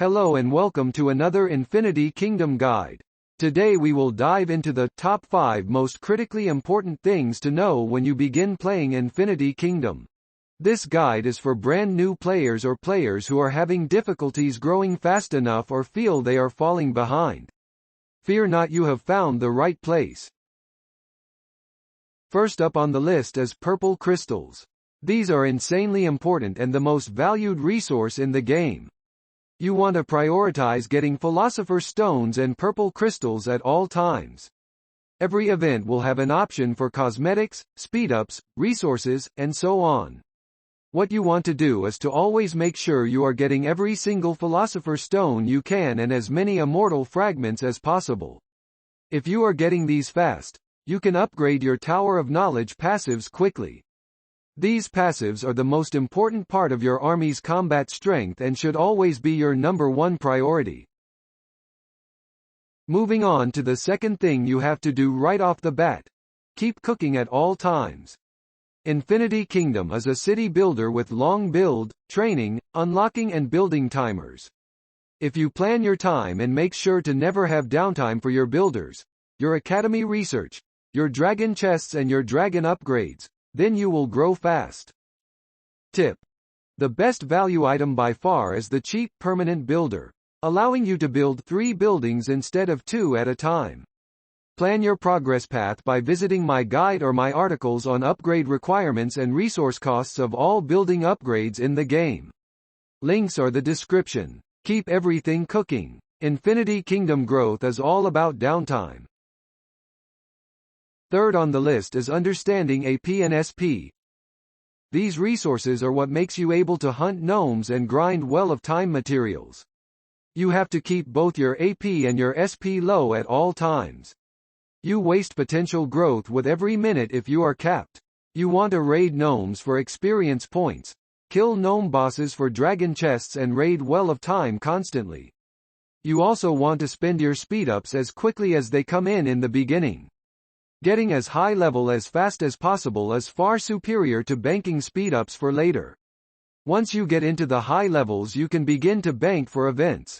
Hello and welcome to another Infinity Kingdom guide. Today we will dive into the top 5 most critically important things to know when you begin playing Infinity Kingdom. This guide is for brand new players or players who are having difficulties growing fast enough or feel they are falling behind. Fear not, you have found the right place. First up on the list is purple crystals. These are insanely important and the most valued resource in the game. You want to prioritize getting Philosopher's Stones and purple crystals at all times. Every event will have an option for cosmetics, speed-ups, resources, and so on. What you want to do is to always make sure you are getting every single Philosopher's Stone you can and as many Immortal fragments as possible. If you are getting these fast, you can upgrade your Tower of Knowledge passives quickly. These passives are the most important part of your army's combat strength and should always be your number one priority. Moving on to the second thing you have to do right off the bat. Keep cooking at all times. Infinity Kingdom is a city builder with long build, training, unlocking and building timers. If you plan your time and make sure to never have downtime for your builders, your academy research, your dragon chests and your dragon upgrades, then you will grow fast. Tip: the best value item by far is the cheap permanent builder, allowing you to build 3 buildings instead of 2 at a time. Plan your progress path by visiting my guide or my articles on upgrade requirements and resource costs of all building upgrades in the game. Links are the description. Keep everything cooking. Infinity Kingdom growth is all about downtime. Third on the list is understanding AP and SP. These resources are what makes you able to hunt gnomes and grind well of time materials. You have to keep both your AP and your SP low at all times. You waste potential growth with every minute if you are capped. You want to raid gnomes for experience points, kill gnome bosses for dragon chests and raid well of time constantly. You also want to spend your speed-ups as quickly as they come in the beginning. Getting as high level as fast as possible is far superior to banking speed-ups for later. Once you get into the high levels you can begin to bank for events.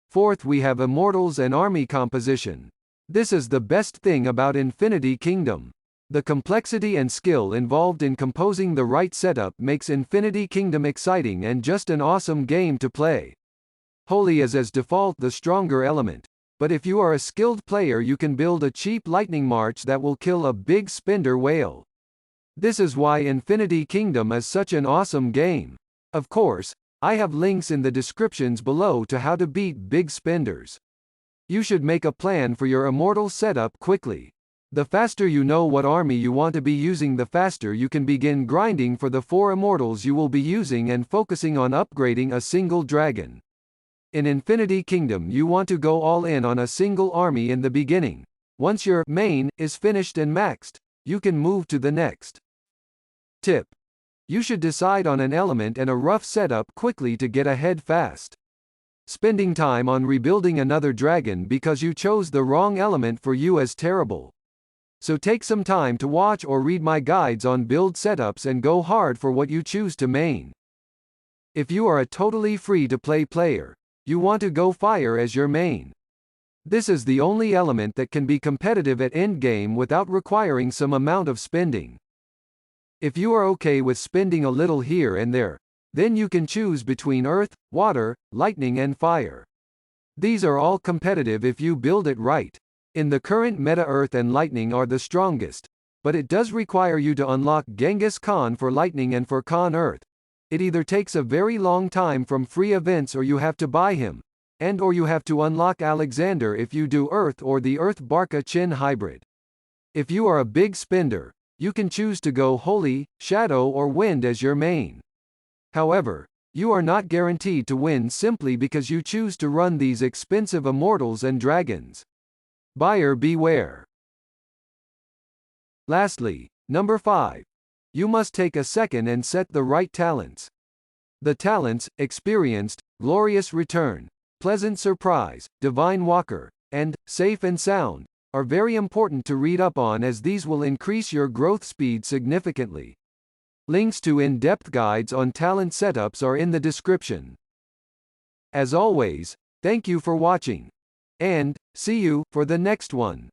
Fourth, we have Immortals and army composition. This is the best thing about Infinity Kingdom. The complexity and skill involved in composing the right setup makes Infinity Kingdom exciting and just an awesome game to play. Holy is as default the stronger element. But if you are a skilled player you can build a cheap lightning march that will kill a big spender whale. This is why Infinity Kingdom is such an awesome game. Of course, I have links in the descriptions below to how to beat big spenders. You should make a plan for your Immortal setup quickly. The faster you know what army you want to be using, the faster you can begin grinding for the 4 Immortals you will be using and focusing on upgrading a single dragon. In Infinity Kingdom you want to go all in on a single army in the beginning. Once your main is finished and maxed, you can move to the next. Tip: you should decide on an element and a rough setup quickly to get ahead fast. Spending time on rebuilding another dragon because you chose the wrong element for you is terrible. So take some time to watch or read my guides on build setups and go hard for what you choose to main. If you are a totally free-to-play player, you want to go fire as your main. This is the only element that can be competitive at endgame without requiring some amount of spending. If you are okay with spending a little here and there, then you can choose between earth, water, lightning and fire. These are all competitive if you build it right. In the current meta, earth and lightning are the strongest, but it does require you to unlock Genghis Khan for lightning and for Khan earth. It either takes a very long time from free events or you have to buy him, or you have to unlock Alexander if you do Earth or the Earth Barca Chin hybrid. If you are a big spender, you can choose to go Holy, Shadow or Wind as your main. However, you are not guaranteed to win simply because you choose to run these expensive Immortals and Dragons. Buyer beware. Lastly, number 5. You must take a second and set the right talents. The talents, experienced, glorious return, pleasant surprise, divine walker, and safe and sound, are very important to read up on as these will increase your growth speed significantly. Links to in-depth guides on talent setups are in the description. As always, thank you for watching. And, see you, for the next one.